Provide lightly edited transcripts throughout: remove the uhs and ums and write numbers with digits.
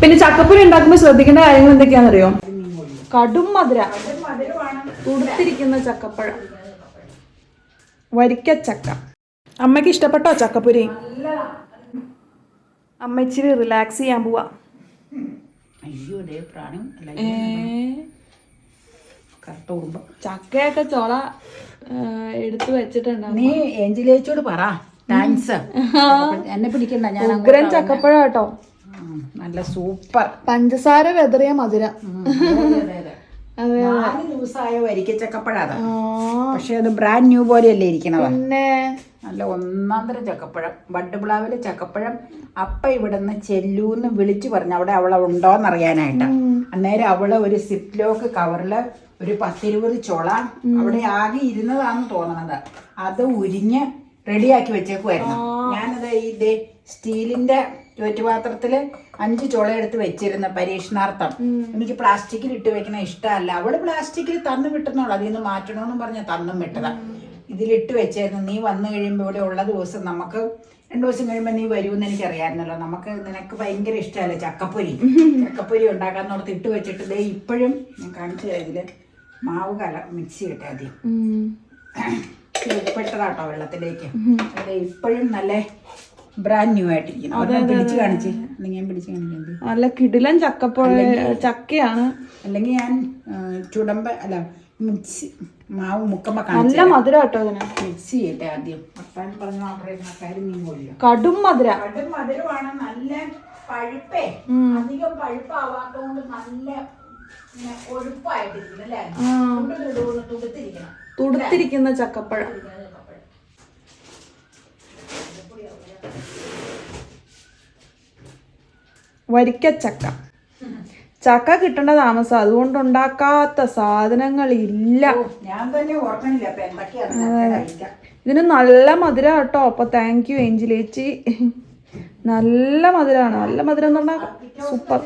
പിന്നെ ചക്കപ്പുരി ഉണ്ടാക്കുമ്പോൾ ശ്രദ്ധിക്കേണ്ട കാര്യങ്ങൾ എന്തൊക്കെയാണെന്നറിയോ? കടും മധുര, തുടുത്തിരിക്കുന്ന ചക്കപ്പഴം, വരിക്കച്ചക്ക. അമ്മയ്ക്ക് ഇഷ്ടപ്പെട്ടോ ചക്കപ്പുരി? അമ്മ ഇച്ചിരി റിലാക്സ് ചെയ്യാൻ പോവാ. ചക്കയൊക്കെ ചോള എടുത്തു വെച്ചിട്ടുണ്ട്. നീ ഏഞ്ചലേച്ചോട് പറ താങ്ക്സ്. എന്നെ പിടിക്കണ്ട, ഞാൻ ഉഗ്രൻ ചക്കപ്പഴം കേട്ടോ, നല്ല സൂപ്പർ. പഞ്ചസാര വെതറിയ മധുരം. 4 ദിവസമായ വരിക്കച്ചക്കപ്പഴം അത്. പക്ഷെ അത് ബ്രാൻഡ് ന്യൂ പോലെയല്ലേ ഇരിക്കണത്. പിന്നെ നല്ല ഒന്നാന്തരം ചക്കപ്പഴം, ബഡ് പ്ലാവിലെ ചക്കപ്പഴം. അപ്പ ഇവിടുന്ന് ചെല്ലൂന്ന് വിളിച്ചു പറഞ്ഞു അവിടെ അവളെ ഉണ്ടോന്നറിയാനായിട്ട്. അന്നേരം അവള് ഒരു സിപ്പ് ലോക്ക് കവറില് ഒരു 10-20 ചൊള അവിടെ ആകെ ഇരുന്നതാണെന്ന് തോന്നണത്, അത് ഉരിഞ്ഞ് റെഡിയാക്കി വെച്ചേക്കുമായിരുന്നു. ഞാനത് ഇതേ സ്റ്റീലിന്റെ ചോറ്റുപാത്രത്തില് 5 ചുള എടുത്ത് വെച്ചിരുന്ന പരീക്ഷണാർത്ഥം. എനിക്ക് പ്ലാസ്റ്റിക്കിൽ ഇട്ട് വെക്കണ ഇഷ്ടമല്ല. അവള് പ്ലാസ്റ്റിക്കിൽ തന്നു വിട്ടുന്നുള്ളൂ, അതിൽ നിന്ന് മാറ്റണമെന്നും പറഞ്ഞ തന്നും വിട്ടതാ. ഇതിലിട്ട് വെച്ചായിരുന്നു. നീ വന്നു കഴിയുമ്പോൾ ഇവിടെ ഉള്ള ദിവസം നമുക്ക് 2 ദിവസം കഴിയുമ്പോൾ നീ വരുമെന്ന് എനിക്കറിയാമായിരുന്നല്ലോ. നിനക്ക് ഭയങ്കര ഇഷ്ടമല്ലേ ചക്കപ്പൊരി ഉണ്ടാക്കാൻ ഓർത്ത് ഇട്ട് വെച്ചിട്ട് ദേ ഇപ്പോഴും ഞാൻ കാണിച്ചു തരാം. ഇതില് മാവ് മിക്സ് ചെയ്യട്ടെ ആദ്യം. ഉപ്പിട്ടതാട്ടോ വെള്ളത്തിലേക്ക്. അതെ ഇപ്പോഴും നല്ല ബ്രാൻഡ് ന്യൂ ആയിട്ടിരിക്കണം. പിടിച്ച് കാണിച്ച്, അല്ലെങ്കിൽ ഞാൻ പിടിച്ച് കാണിക്കുന്നത് നല്ല കിടിലൻ ചക്കയാണ്. അല്ലെങ്കിൽ ഞാൻ ചുടമ്പ അല്ല മിക്സി മാവ് മുക്കമ്പ നല്ല മധുരം കേട്ടോ ഇതിന്. മിക്സ് ചെയ്യട്ടെ ആദ്യം. വർത്താനം പറഞ്ഞ മാത്രമേ നീങ്ങൂല്ല. കടും മധുരമാണ്. നല്ല പഴുപ്പേ, അധികം പഴുപ്പാവാത്തോണ്ട് നല്ല ഒഴുപ്പായിട്ടിരിക്കണം അല്ലേ, തുടുത്തിരിക്കുന്ന ചക്കപ്പഴം. വരിക്കച്ചക്ക. ചക്ക കിട്ടേണ്ട താമസം, അതുകൊണ്ട് ഉണ്ടാക്കാത്ത സാധനങ്ങളില്ല. ഞാൻ തന്നെ ഓർക്കണില്ല. ഇതിന് നല്ല മധുര കേട്ടോ. അപ്പൊ താങ്ക് യു ഏഞ്ചലേച്ചി. നല്ല മധുരമാണ്. നല്ല മധുരം എന്ന് പറഞ്ഞാൽ സൂപ്പർ.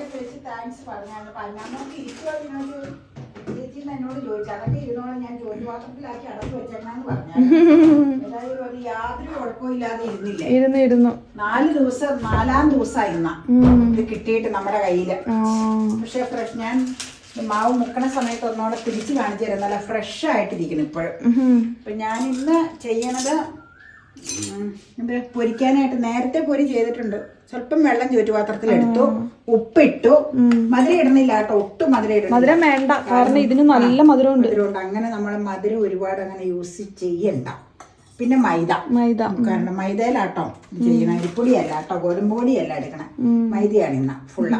ഇരുന്നു 4 ദിവസം 4-ാം ദിവസമായി ഇത് കിട്ടിയിട്ട് നമ്മുടെ കയ്യില്. പക്ഷെ ഫ്രഷ് ഞാൻ മാവ് മുക്കണ സമയത്ത് ഒന്നോടെ തിരിച്ച് കാണിച്ചു തരാം. നല്ല ഫ്രഷ് ആയിട്ടിരിക്കണം ഇപ്പോഴും. അപ്പൊ ഞാൻ ഇന്ന് ചെയ്യണത് പൊരിക്കാനായിട്ട് നേരത്തെ പൊരി ചെയ്തിട്ടുണ്ട്. സ്വല്പം വെള്ളം ചുറ്റുപാത്രത്തിൽ എടുത്തു, ഉപ്പിട്ടു. മധുരം ഇടുന്നില്ല കേട്ടോ, ഒട്ടും മധുരം വേണ്ട, കാരണം ഇതിന് നല്ല മധുരമുണ്ട്. അങ്ങനെ നമ്മൾ മധുരം ഒരുപാട് അങ്ങനെ യൂസ് ചെയ്യണ്ട. പിന്നെ മൈദ, കാരണം മൈദയിലാട്ടോ ചെയ്യണ, അരിപ്പൊടിയല്ല കേട്ടോ, ഗോതമ്പ് പൊടിയല്ല എടുക്കണേ, മൈദയാണ് ഇന്ന് ഫുള്ള.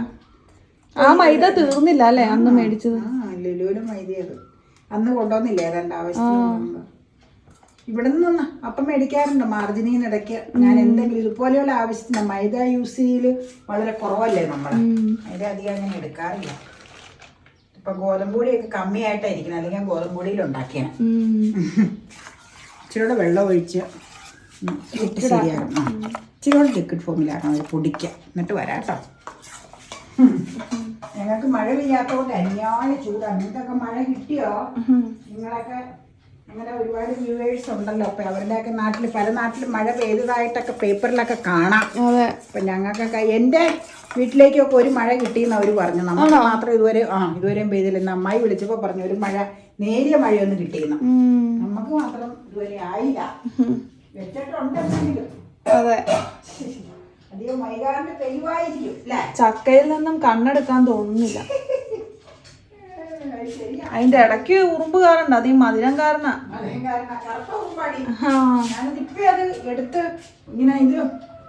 ആ മൈദ തീർന്നില്ല അല്ലേ അന്ന് മേടിച്ചത്? ലുലുവിലും മൈദയത് അന്ന് കൊണ്ടുവന്നില്ലേ ഏതാണ്ട് ആവശ്യത്തിന്. ഇവിടെ നിന്ന് അപ്പം മേടിക്കാറുണ്ട് മാർജിനിന്ന് ഇടയ്ക്ക്. ഞാൻ എന്തെങ്കിലും ഇതുപോലെയുള്ള ആവശ്യത്തിന് മൈദ യൂസ് ചെയ്യല് വളരെ കുറവല്ലേ നമ്മൾ, മൈദ അധികം അങ്ങനെ എടുക്കാറില്ല. ഇപ്പൊ ഗോതമ്പ് പൊടിയൊക്കെ കമ്മിയായിട്ടായിരിക്കണം, അല്ലെങ്കിൽ ഗോതമ്പ് പൊടിയിൽ ഉണ്ടാക്കിയാണ്. ഇച്ചിരിയോടെ വെള്ളം ഒഴിച്ച് ശരിയാക്കണം. ഇച്ചിരിയോടെ ലിക്വിഡ് ഫോമിലാക്കണം അത് പൊടിക്കുക. എന്നിട്ട് വരാട്ടോ. ഞങ്ങൾക്ക് മഴ പെയ്യാത്തതുകൊണ്ട് അന്യായ ചൂടാണ്. നിങ്ങൾക്കൊക്കെ മഴ കിട്ടിയോ? നിങ്ങളൊക്കെ അങ്ങനെ ഒരുപാട് വ്യൂവേഴ്സ് ഉണ്ടല്ലോ. അപ്പൊ അവരുടെയൊക്കെ നാട്ടിൽ, പല നാട്ടിലും മഴ പെയ്തതായിട്ടൊക്കെ പേപ്പറിലൊക്കെ കാണാം. അപ്പൊ ഞങ്ങൾക്കൊക്കെ എൻ്റെ വീട്ടിലേക്കൊക്കെ ഒരു മഴ കിട്ടിയെന്ന് അവർ പറഞ്ഞു. നമുക്ക് മാത്രം ഇതുവരെയും പെയ്തില്ല. അമ്മായി വിളിച്ചപ്പോ പറഞ്ഞു ഒരു മഴ, നേരിയ മഴയൊന്നും കിട്ടിയെന്ന്. നമുക്ക് മാത്രം ഇതുവരെ ആയില്ല. വെച്ചിട്ടുണ്ടെങ്കിലും അധികം വൈകാണ്ട് പെയ്യുമായിരിക്കും അല്ലേ. ചക്കയിൽ നിന്നും കണ്ണെടുക്കാൻ തോന്നുന്നില്ല. അതിന്റെ ഇടയ്ക്ക് ഉറുമ്പ് കാറുണ്ട്, അത് ഈ മധുരം കാരണം. ഞാനിപ്പോ അത് എടുത്ത് ഇങ്ങനെ ഇത്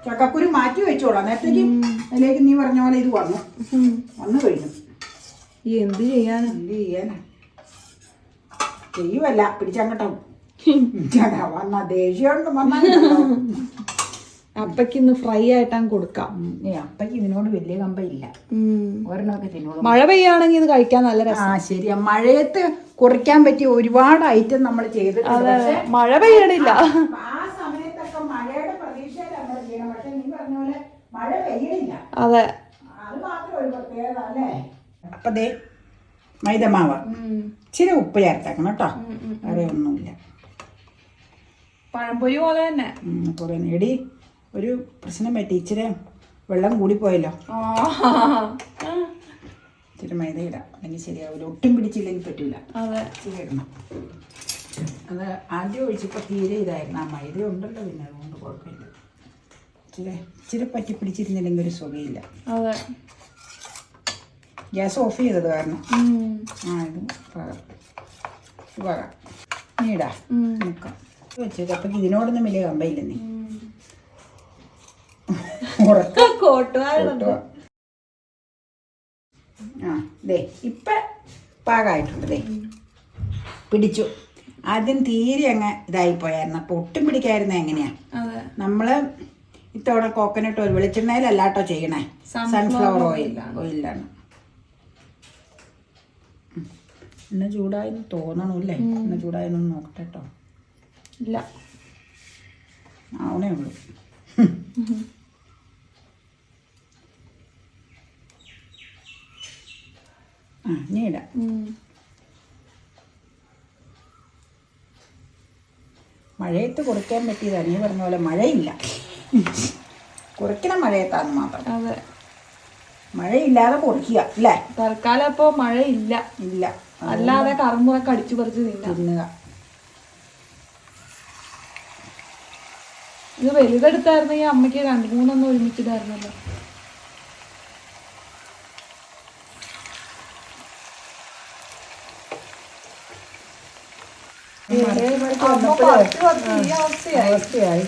ചക്കക്കുരു മാറ്റി വെച്ചോളാം. നേരത്തേക്ക് അതിലേക്ക് നീ പറഞ്ഞ പോലെ ഇത് വന്നു കഴിഞ്ഞു. എന്ത് ചെയ്യാനാ ചെയ്യുവല്ല, പിടിച്ചങ്ങട്ടോ വന്ന ദേഷ്യം വന്നാൽ അപ്പയ്ക്ക് ഇന്ന് ഫ്രൈ ആയിട്ടാണ് കൊടുക്കാം. അപ്പയ്ക്ക് ഇതിനോട് വലിയ കമ്പയില്ല. ഒരെണ്ണമൊക്കെ തിന്നോളൂ. മഴ പെയ്യാണെങ്കിൽ ഇത് കഴിക്കാൻ നല്ല രസം. ശരിയാ, മഴയത്ത് കുറിക്കാൻ പറ്റിയ ഒരുപാട് ഐറ്റം നമ്മൾ ചെയ്തിട്ടുണ്ട്. മഴ പെയ്യണില്ല. ആ സമയത്തൊക്കെ മഴയുടെ പ്രതീക്ഷയിലാണ് നമ്മൾ ചെയ്യണം. പക്ഷെ നീ പറഞ്ഞ പോലെ മഴ പെയ്യണില്ല. അതെ, അത് മാത്രം ഒരു പ്രത്യേകത അല്ലേ. അപ്പൊ ദേ മൈദമാവ് ഇച്ചിരി ഉപ്പ് ചേർത്തേക്കണം കേട്ടോ, വേറെ ഒന്നുമില്ല. പഴംപൊരി പോലെ തന്നെ. എടി ഒരു പ്രശ്നം പറ്റി, ഇച്ചിരി വെള്ളം കൂടിപ്പോയല്ലോ. ഇച്ചിരി മൈദ ഇടാം, അല്ലെങ്കിൽ ശരിയാവില്ല. ഒട്ടും പിടിച്ചില്ലെങ്കിൽ പറ്റില്ല. അതെ, ഇച്ചിരി ഇടണം. അത് ആദ്യം ഒഴിച്ചപ്പോൾ തീരെ ഇതായിരുന്നു. ആ മൈദ ഉണ്ടല്ലോ, പിന്നെ അതുകൊണ്ട് കുഴപ്പമില്ല. ഇച്ചിരി പറ്റി പിടിച്ചിരുന്നില്ലെങ്കിൽ ഒരു സുഖമില്ല. അതെ. ഗ്യാസ് ഓഫ് ചെയ്തത് കാരണം. ഇത് പകാം. നീടാ നോക്കാം വെച്ചത്. അപ്പം ഇതിനോടൊന്നും വലിയ കമ്പയില്ല. നീ ദേ ഇപ്പം പാകമായിട്ടുണ്ട്. ദേ പിടിച്ചു. ആദ്യം തീരെ അങ്ങ് ഇതായിപ്പോയായിരുന്നു. അപ്പോൾ ഒട്ടും പിടിക്കായിരുന്ന എങ്ങനെയാ? നമ്മൾ ഇത്തവണ കോക്കനട്ട് ഓയിൽ, വെളിച്ചെണ്ണയിലല്ലാട്ടോ ചെയ്യണേ, സൺഫ്ലവർ ഓയിലാണ്. എണ്ണ ചൂടായെന്ന് തോന്നണമല്ലേ? എണ്ണ ചൂടായെന്ന് നോക്കട്ടെ കേട്ടോ. ഇല്ല, ആവണേ ഉള്ളൂ. ഇനി ഇടാം. മഴയത്ത് കുറിക്കാൻ പറ്റിയതാണ്. നീ പറഞ്ഞ പോലെ മഴയില്ല. കുറിക്കണ മഴയത്താന്ന് മാത്രം. അതെ, മഴയില്ലാതെ കുറിക്കുക അല്ലേ? തൽക്കാലം ഇപ്പോ മഴയില്ല. ഇല്ല, അല്ലാതെ കറുമ്പുറൊക്കെ അടിച്ചു പറിച്ച് തിന്നുക. ഇത് വലുതെടുത്തായിരുന്നെങ്കിൽ അമ്മയ്ക്ക് 2-3 ഒരുമിച്ചിട്ടായിരുന്നല്ലോ. അവസ്ഥയായി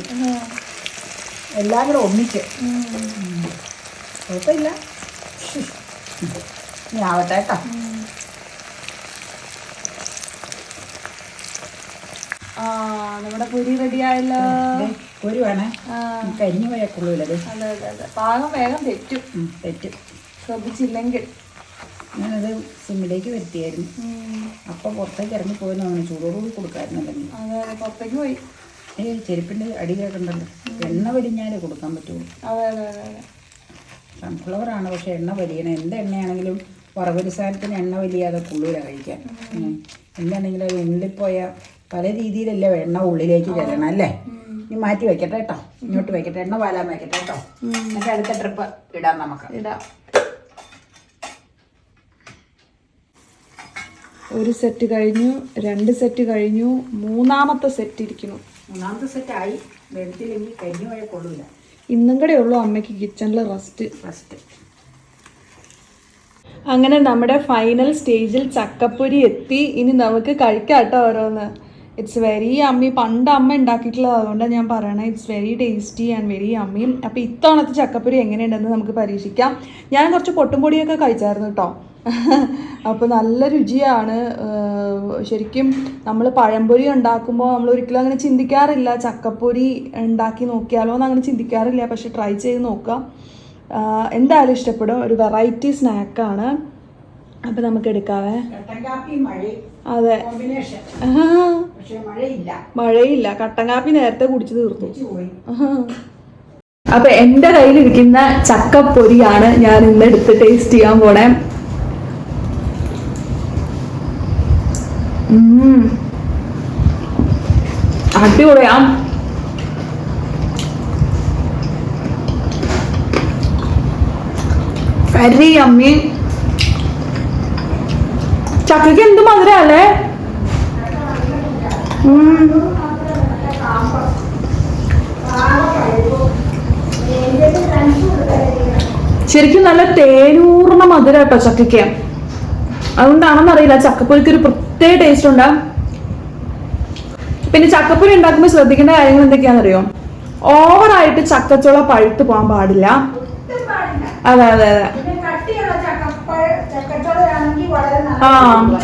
എല്ലാം കൂടെ ഒന്നിച്ച്. കുഴപ്പമില്ല, ഇനി ആവട്ടെ കേട്ടോ. നമ്മുടെ പൊരി റെഡി ആയല്ലോ. പൊരി വേണേ, കരിഞ്ഞു പോയാൽ കൊള്ളൂലത്. അതെ അതെ അതെ, പാകം വേഗം തെറ്റും. ശ്രദ്ധിച്ചില്ലെങ്കിൽ. ഞാനത് സിമ്മിലേക്ക് വരുത്തിയായിരുന്നു. അപ്പം പുറത്തേക്ക് ഇറങ്ങി പോയെന്ന് തോന്നുന്നു. ചൂടോടുകൂടി കൊടുക്കാറുണ്ടെങ്കിൽ. അതെ അതെ, പുറത്തേക്ക് പോയി. ചെരുപ്പിൻ്റെ അടി കേൾക്കണ്ടല്ലോ. എണ്ണ വലിഞ്ഞാലേ കൊടുക്കാൻ പറ്റുള്ളൂ. അതെ അതെ അതെ അതെ. സൺഫ്ലവറാണ്, പക്ഷെ എണ്ണ വലിയണം. എന്ത് എണ്ണയാണെങ്കിലും വറവരി സാധനത്തിന് എണ്ണ വലിയാതെ കൊള്ളൂല കഴിക്കാൻ. എന്താണെങ്കിലും അത് ഉള്ളിപ്പോയ പല രീതിയിലല്ലേ എണ്ണ ഉള്ളിലേക്ക് ചെല്ലണം അല്ലേ? ഇനി മാറ്റി വെക്കട്ടെ കേട്ടോ. ഇങ്ങോട്ട് വെക്കട്ടെ, എണ്ണ പാലാൻ വെക്കട്ടെ കേട്ടോ. എന്നിട്ട് അടുത്ത ട്രിപ്പ് ഇടാം, നമുക്ക് ഇടാം. ഒരു സെറ്റ് കഴിഞ്ഞു, 2 സെറ്റ് കഴിഞ്ഞു, 3ാമത്തെ സെറ്റ് ഇരിക്കുന്നു. 3ാമത്തെ സെറ്റ് ആയി. വെളുത്തില്ലെങ്കിൽ കരിഞ്ഞു പോയാൽ കൊള്ളൂല. ഇന്നും കൂടെ ഉള്ളൂ അമ്മയ്ക്ക് കിച്ചണിൽ റെസ്റ്റ്. അങ്ങനെ നമ്മുടെ ഫൈനൽ സ്റ്റേജിൽ ചക്കപ്പൊരി എത്തി. ഇനി നമുക്ക് കഴിക്കാട്ടോ ഓരോന്ന്. ഇറ്റ്സ് വെരി അമ്മി. പണ്ട് അമ്മ ഉണ്ടാക്കിയിട്ടുള്ളത്, അതുകൊണ്ടാണ് ഞാൻ പറയണത്. It's very tasty and very അമ്മി. അപ്പോൾ ഇത്തവണത്തെ ചക്കപ്പൊരി എങ്ങനെയുണ്ടെന്ന് നമുക്ക് പരീക്ഷിക്കാം. ഞാൻ കുറച്ച് പൊട്ടുംപൊടിയൊക്കെ കഴിച്ചായിരുന്നു കേട്ടോ. അപ്പോൾ നല്ല രുചിയാണ്. ശരിക്കും നമ്മൾ പഴംപൊരി ഉണ്ടാക്കുമ്പോൾ നമ്മൾ ഒരിക്കലും അങ്ങനെ ചിന്തിക്കാറില്ല, ചക്കപ്പൊരി ഉണ്ടാക്കി നോക്കിയാലോ എന്ന് അങ്ങനെ ചിന്തിക്കാറില്ല. പക്ഷെ ട്രൈ ചെയ്ത് നോക്കുക, എന്തായാലും ഇഷ്ടപ്പെടും. ഒരു വെറൈറ്റി സ്നാക്കാണ്. അപ്പം നമുക്ക് എടുക്കാവേ. അതെ, മഴയില്ല. കട്ടൻ കാപ്പി നേരത്തെ കുടിച്ചു തീർത്തു. അപ്പൊ എൻ്റെ കയ്യിലിരിക്കുന്ന ചക്കപ്പൊരിയാണ് ഞാൻ ഇന്ന് എടുത്ത് ടേസ്റ്റ് ചെയ്യാൻ പോണേ. അടിപൊളിയാ. Very yummy. ചക്കയ്ക്ക് എന്ത് മധുരല്ലേ. ശരിക്കും നല്ല തേനൂർന്ന മധുര കേട്ടോ ചക്കയ്ക്ക്. അതുകൊണ്ടാണെന്നറിയില്ല, ചക്കപ്പൊരിക്ക് ഒരു പ്രത്യേക ടേസ്റ്റ് ഉണ്ട്. പിന്നെ ചക്കപ്പൊരി ഉണ്ടാക്കുമ്പോൾ ശ്രദ്ധിക്കേണ്ട കാര്യങ്ങൾ എന്തൊക്കെയാണെന്നറിയോ? ഓവറായിട്ട് ചക്കച്ചുള പഴുത്ത് പോകാൻ പാടില്ല. അതെ അതെ അതെ.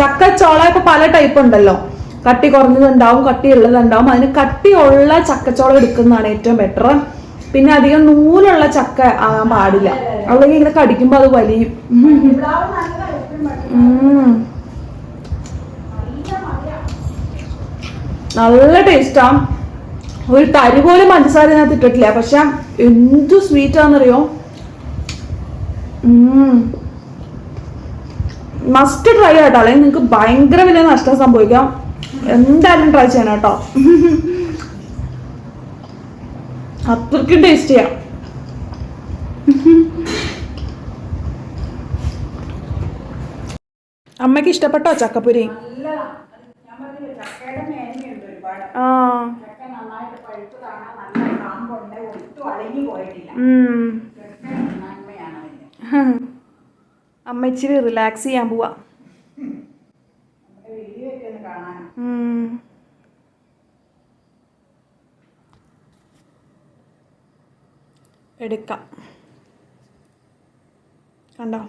ചക്കച്ചോള ഇപ്പൊ പല ടൈപ്പ് ഉണ്ടല്ലോ. കട്ടി കുറഞ്ഞതുണ്ടാവും, കട്ടിയുള്ളതുണ്ടാവും. അതിന് കട്ടിയുള്ള ചക്കച്ചോള എടുക്കുന്നതാണ് ഏറ്റവും ബെറ്റർ. പിന്നെ അധികം നൂലുള്ള ചക്ക ആകാൻ പാടില്ല, അല്ലെങ്കിൽ ഇങ്ങനെ കടിക്കുമ്പോ അത് വലിയും. നല്ല ടേസ്റ്റാ. ഒരു തരി പോലും പഞ്ചസാര ഇതിനകത്ത് ഇട്ടിട്ടില്ല, പക്ഷെ എന്തു സ്വീറ്റാന്നറിയോ. മസ്റ്റ് ട്രൈ ആട്ടോ, അല്ലെങ്കിൽ നിങ്ങൾക്ക് ഭയങ്കര വലിയ നഷ്ടം സംഭവിക്കാം. എന്തായാലും ട്രൈ ചെയ്യണം കേട്ടോ. അത്രയ്ക്കും ടേസ്റ്റിയാ. അമ്മയ്ക്ക് ഇഷ്ടപ്പെട്ടോ ചക്കപ്പൊരി? നല്ലതാ. ഞാൻ പറഞ്ഞില്ലേ, ചക്കയുടെ മേന്മയുണ്ട് ഒരുപാട്. ആ. ചക്ക നന്നായിട്ട് പഴുത്തതാണ്, നല്ല കാമ്പുണ്ട്, ഒട്ടും അളകി പോയിട്ടില്ല. ചക്ക നന്മയാണ് അതിന്. അമ്മ ഇച്ചിരി റിലാക്സ് ചെയ്യാൻ പോവാ. നമ്മുടെ വീഡിയോ ഒക്കെ ഒന്ന് കാണാൻ. എടുക്കാം. കണ്ടോ?